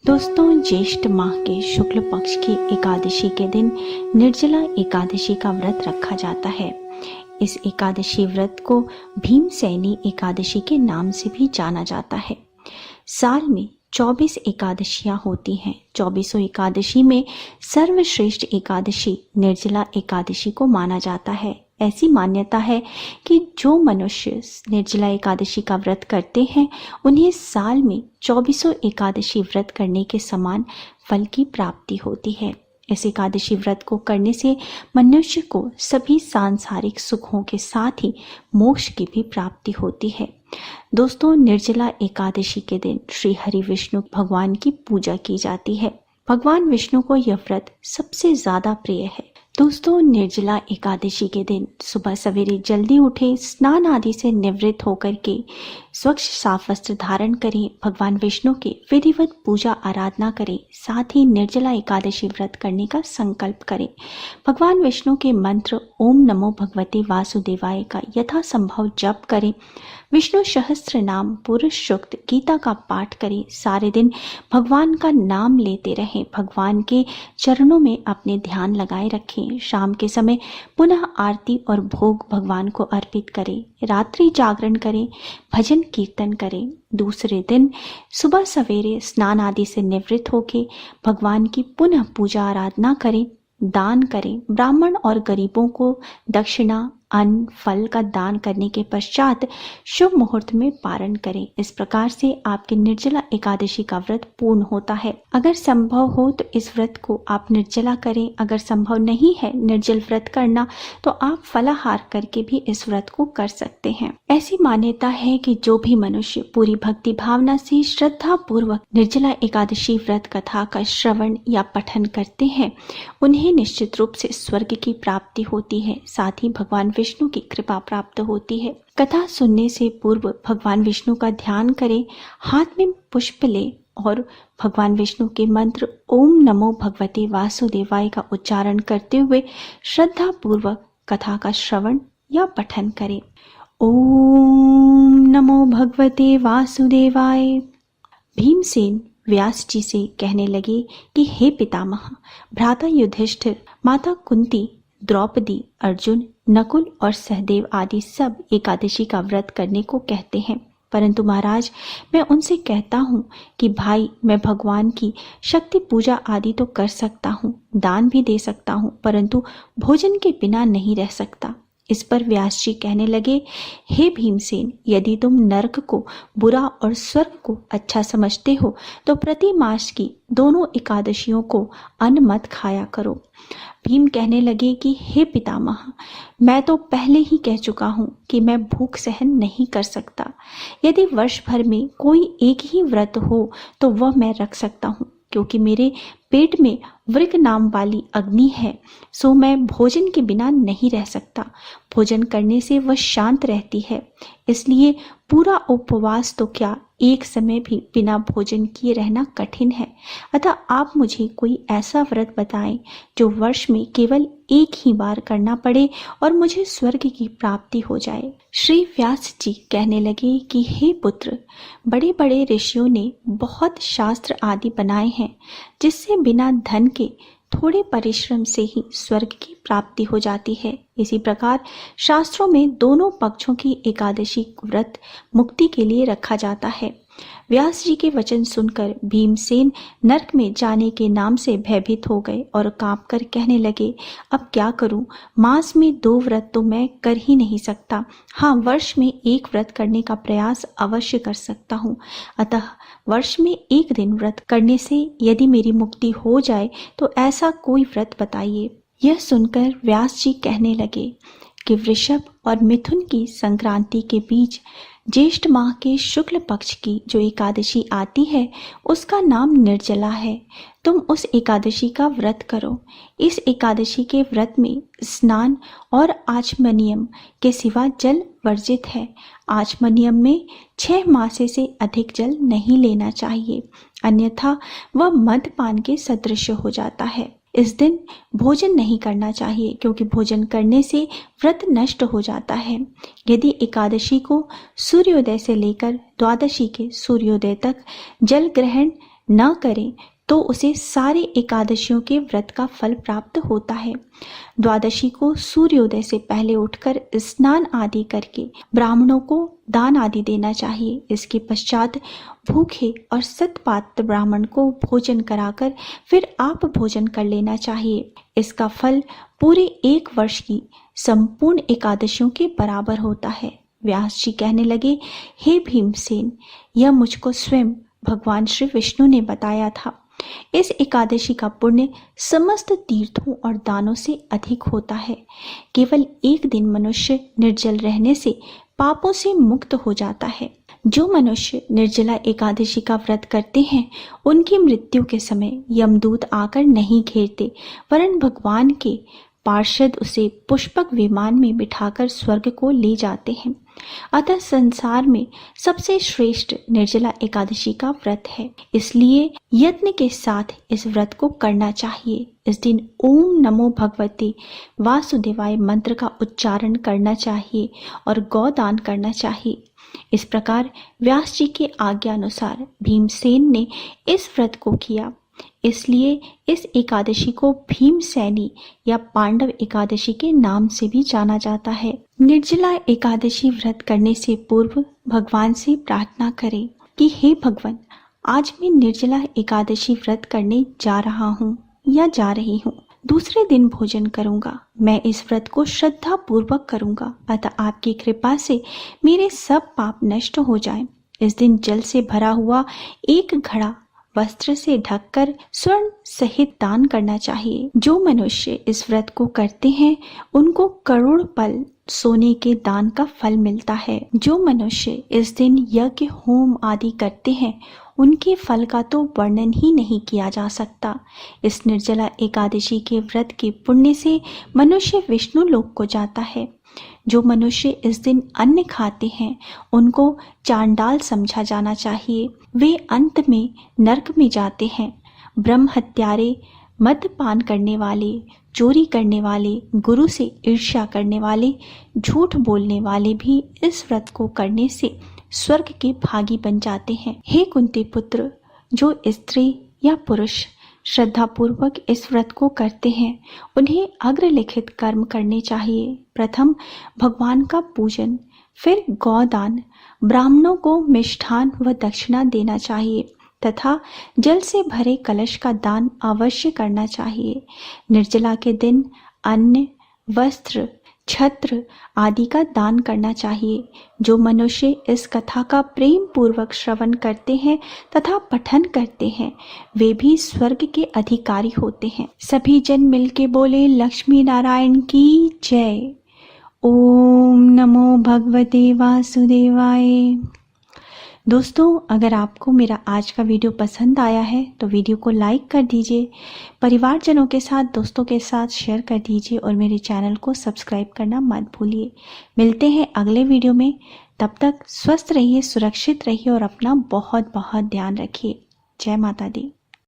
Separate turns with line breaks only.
दोस्तों, ज्येष्ठ माह के शुक्ल पक्ष की एकादशी के दिन निर्जला एकादशी का व्रत रखा जाता है। इस एकादशी व्रत को भीमसेनी एकादशी के नाम से भी जाना जाता है। साल में 24 एकादशियां होती हैं। 24 एकादशी में सर्वश्रेष्ठ एकादशी निर्जला एकादशी को माना जाता है। ऐसी मान्यता है कि जो मनुष्य निर्जला एकादशी का व्रत करते हैं उन्हें साल में 24 एकादशी व्रत करने के समान फल की प्राप्ति होती है। इस एकादशी व्रत को करने से मनुष्य को सभी सांसारिक सुखों के साथ ही मोक्ष की भी प्राप्ति होती है। दोस्तों, निर्जला एकादशी के दिन श्री हरि विष्णु भगवान की पूजा की जाती है। भगवान विष्णु को यह व्रत सबसे ज्यादा प्रिय है। दोस्तों, निर्जला एकादशी के दिन सुबह सवेरे जल्दी उठे, स्नान आदि से निवृत्त होकर के स्वच्छ साफ वस्त्र धारण करें, भगवान विष्णु के विधिवत पूजा आराधना करें, साथ ही निर्जला एकादशी व्रत करने का संकल्प करें। भगवान विष्णु के मंत्र ओम नमो भगवते वासुदेवाय का यथासंभव जप करें। विष्णु सहस्त्र नाम पुरुष सूक्त गीता का पाठ करें। सारे दिन भगवान का नाम लेते रहें। भगवान के चरणों में अपने ध्यान लगाए रखें। शाम के समय पुनः आरती और भोग भगवान को अर्पित करें। रात्रि जागरण करें, भजन कीर्तन करें। दूसरे दिन सुबह सवेरे स्नान आदि से निवृत्त होकर भगवान की पुनः पूजा आराधना करें, दान करें। ब्राह्मण और गरीबों को दक्षिणा, अन्न, फल का दान करने के पश्चात शुभ मुहूर्त में पारण करें। इस प्रकार से आपके निर्जला एकादशी का व्रत पूर्ण होता है। अगर संभव हो तो इस व्रत को आप निर्जला करें। अगर संभव नहीं है निर्जल व्रत करना तो आप फलाहार करके भी इस व्रत को कर सकते हैं। ऐसी मान्यता है कि जो भी मनुष्य पूरी भक्ति भावना से श्रद्धा पूर्वक निर्जला एकादशी व्रत कथा का श्रवण या पठन करते हैं उन्हें निश्चित रूप से स्वर्ग की प्राप्ति होती है। साथ ही भगवान विष्णु की कृपा प्राप्त होती है। कथा सुनने से पूर्व भगवान विष्णु का ध्यान करें, हाथ में पुष्प ले और भगवान विष्णु के मंत्र ओम नमो भगवते वासुदेवाय का उच्चारण करते हुए श्रद्धा पूर्वक कथा का श्रवण या पठन करें। ओम नमो भगवते वासुदेवाय। भीमसेन व्यास जी से कहने लगे कि हे पितामह, भ्राता युधिष्ठिर, माता कुंती, द्रौपदी, अर्जुन, नकुल और सहदेव आदि सब एकादशी का व्रत करने को कहते हैं, परंतु महाराज मैं उनसे कहता हूँ कि भाई मैं भगवान की शक्ति पूजा आदि तो कर सकता हूँ, दान भी दे सकता हूँ, परंतु भोजन के बिना नहीं रह सकता। इस पर व्यास जी कहने लगे, हे भीमसेन, यदि तुम नरक को बुरा और स्वर्ग को अच्छा समझते हो तो प्रति मास की दोनों एकादशियों को अन्न मत खाया करो। भीम कहने लगे कि हे पितामह, मैं तो पहले ही कह चुका हूँ कि मैं भूख सहन नहीं कर सकता। यदि वर्ष भर में कोई एक ही व्रत हो तो वह मैं रख सकता हूँ, क्योंकि मेरे पेट में वृक नाम वाली अग्नि है, सो मैं भोजन के बिना नहीं रह सकता। भोजन करने से वह शांत रहती है, इसलिए पूरा उपवास तो क्या, एक समय भी बिना भोजन किए रहना कठिन है। अतः आप मुझे कोई ऐसा व्रत बताएं जो वर्ष में केवल एक ही बार करना पड़े और मुझे स्वर्ग की प्राप्ति हो जाए। श्री व्यास जी कहने लगे कि हे पुत्र, बड़े बड़े ऋषियों ने बहुत शास्त्र आदि बनाए हैं जिससे बिना धन के थोड़े परिश्रम से ही स्वर्ग की प्राप्ति हो जाती है। इसी प्रकार शास्त्रों में दोनों पक्षों की एकादशी व्रत मुक्ति के लिए रखा जाता है। व्यास जी के वचन सुनकर भीमसेन नरक में जाने के नाम से भयभीत हो गए और कांपकर कहने लगे, अब क्या करूं? मास में 2 व्रत तो मैं कर ही नहीं सकता। हाँ, वर्ष में एक व्रत करने का प्रयास अवश्य कर सकता हूँ। अतः वर्ष में एक दिन व्रत करने से यदि मेरी मुक्ति हो जाए तो ऐसा कोई व्रत बताइए। यह सुनकर व्यास जी कहने लगे कि वृषभ और मिथुन की संक्रांति के बीच ज्येष्ठ माह के शुक्ल पक्ष की जो एकादशी आती है उसका नाम निर्जला है। तुम उस एकादशी का व्रत करो। इस एकादशी के व्रत में स्नान और आचमनियम के सिवा जल वर्जित है। आचमनियम में 6 मासे से अधिक जल नहीं लेना चाहिए, अन्यथा वह मदपान के सदृश हो जाता है। इस दिन भोजन नहीं करना चाहिए, क्योंकि भोजन करने से व्रत नष्ट हो जाता है। यदि एकादशी को सूर्योदय से लेकर द्वादशी के सूर्योदय तक जल ग्रहण न करें तो उसे सारे एकादशियों के व्रत का फल प्राप्त होता है। द्वादशी को सूर्योदय से पहले उठकर स्नान आदि करके ब्राह्मणों को दान आदि देना चाहिए। इसके पश्चात भूखे और सतपात्र ब्राह्मण को भोजन कराकर फिर आप भोजन कर लेना चाहिए। इसका फल पूरे 1 वर्ष की संपूर्ण एकादशियों के बराबर होता है। व्यास जी कहने लगे, हे भीमसेन, यह मुझको स्वयं भगवान श्री विष्णु ने बताया था। इस एकादशी का पुण्य समस्त तीर्थों और दानों से अधिक होता है। केवल एक दिन मनुष्य निर्जल रहने से पापों से मुक्त हो जाता है। जो मनुष्य निर्जला एकादशी का व्रत करते हैं उनकी मृत्यु के समय यमदूत आकर नहीं घेरते, वरन भगवान के पार्षद उसे पुष्पक विमान में बिठाकर स्वर्ग को ले जाते हैं। अतः संसार में सबसे श्रेष्ठ निर्जला एकादशी का व्रत है, इसलिए यत्न के साथ इस व्रत को करना चाहिए। इस दिन ओम नमो भगवते वासुदेवाय मंत्र का उच्चारण करना चाहिए और गौदान करना चाहिए। इस प्रकार व्यास जी के आज्ञा अनुसार भीमसेन ने इस व्रत को किया। इसलिए इस एकादशी को भीमसेनी या पांडव एकादशी के नाम से भी जाना जाता है। निर्जला एकादशी व्रत करने से पूर्व भगवान से प्रार्थना करें कि हे भगवान, आज मैं निर्जला एकादशी व्रत करने जा रहा हूँ या जा रही हूँ। दूसरे दिन भोजन करूँगा। मैं इस व्रत को श्रद्धा पूर्वक करूँगा, अतः आपकी कृपा से मेरे सब पाप नष्ट हो जाएं। इस दिन जल से भरा हुआ 1 घड़ा वस्त्र से ढककर स्वर्ण सहित दान करना चाहिए। जो मनुष्य इस व्रत को करते हैं उनको करोड़ पल सोने के दान का फल मिलता है। जो मनुष्य इस दिन यज्ञ होम आदि करते हैं उनके फल का तो वर्णन ही नहीं किया जा सकता। इस निर्जला एकादशी के व्रत के पुण्य से मनुष्य विष्णु लोक को जाता है। जो मनुष्य इस दिन अन्न खाते हैं उनको चांडाल समझा जाना चाहिए। वे अंत में नरक में जाते हैं। ब्रह्म हत्यारे, मद्यपान करने वाले, चोरी करने वाले, गुरु से ईर्ष्या करने वाले, झूठ बोलने वाले भी इस व्रत को करने से स्वर्ग के भागी बन जाते हैं। हे कुंती पुत्र, जो स्त्री या पुरुष श्रद्धापूर्वक इस व्रत को करते हैं उन्हें अग्रलिखित कर्म करने चाहिए। प्रथम भगवान का पूजन, फिर गौदान, ब्राह्मणों को मिष्ठान व दक्षिणा देना चाहिए तथा जल से भरे कलश का दान अवश्य करना चाहिए। निर्जला के दिन अन्न, वस्त्र, छत्र आदि का दान करना चाहिए। जो मनुष्य इस कथा का प्रेम पूर्वक श्रवण करते हैं तथा पठन करते हैं वे भी स्वर्ग के अधिकारी होते हैं। सभी जन मिलके बोले लक्ष्मी नारायण की जय। ओम नमो भगवते वासुदेवाय। दोस्तों, अगर आपको मेरा आज का वीडियो पसंद आया है तो वीडियो को लाइक कर दीजिए, परिवारजनों के साथ, दोस्तों के साथ शेयर कर दीजिए और मेरे चैनल को सब्सक्राइब करना मत भूलिए। मिलते हैं अगले वीडियो में। तब तक स्वस्थ रहिए, सुरक्षित रहिए और अपना बहुत बहुत ध्यान रखिए। जय माता दी।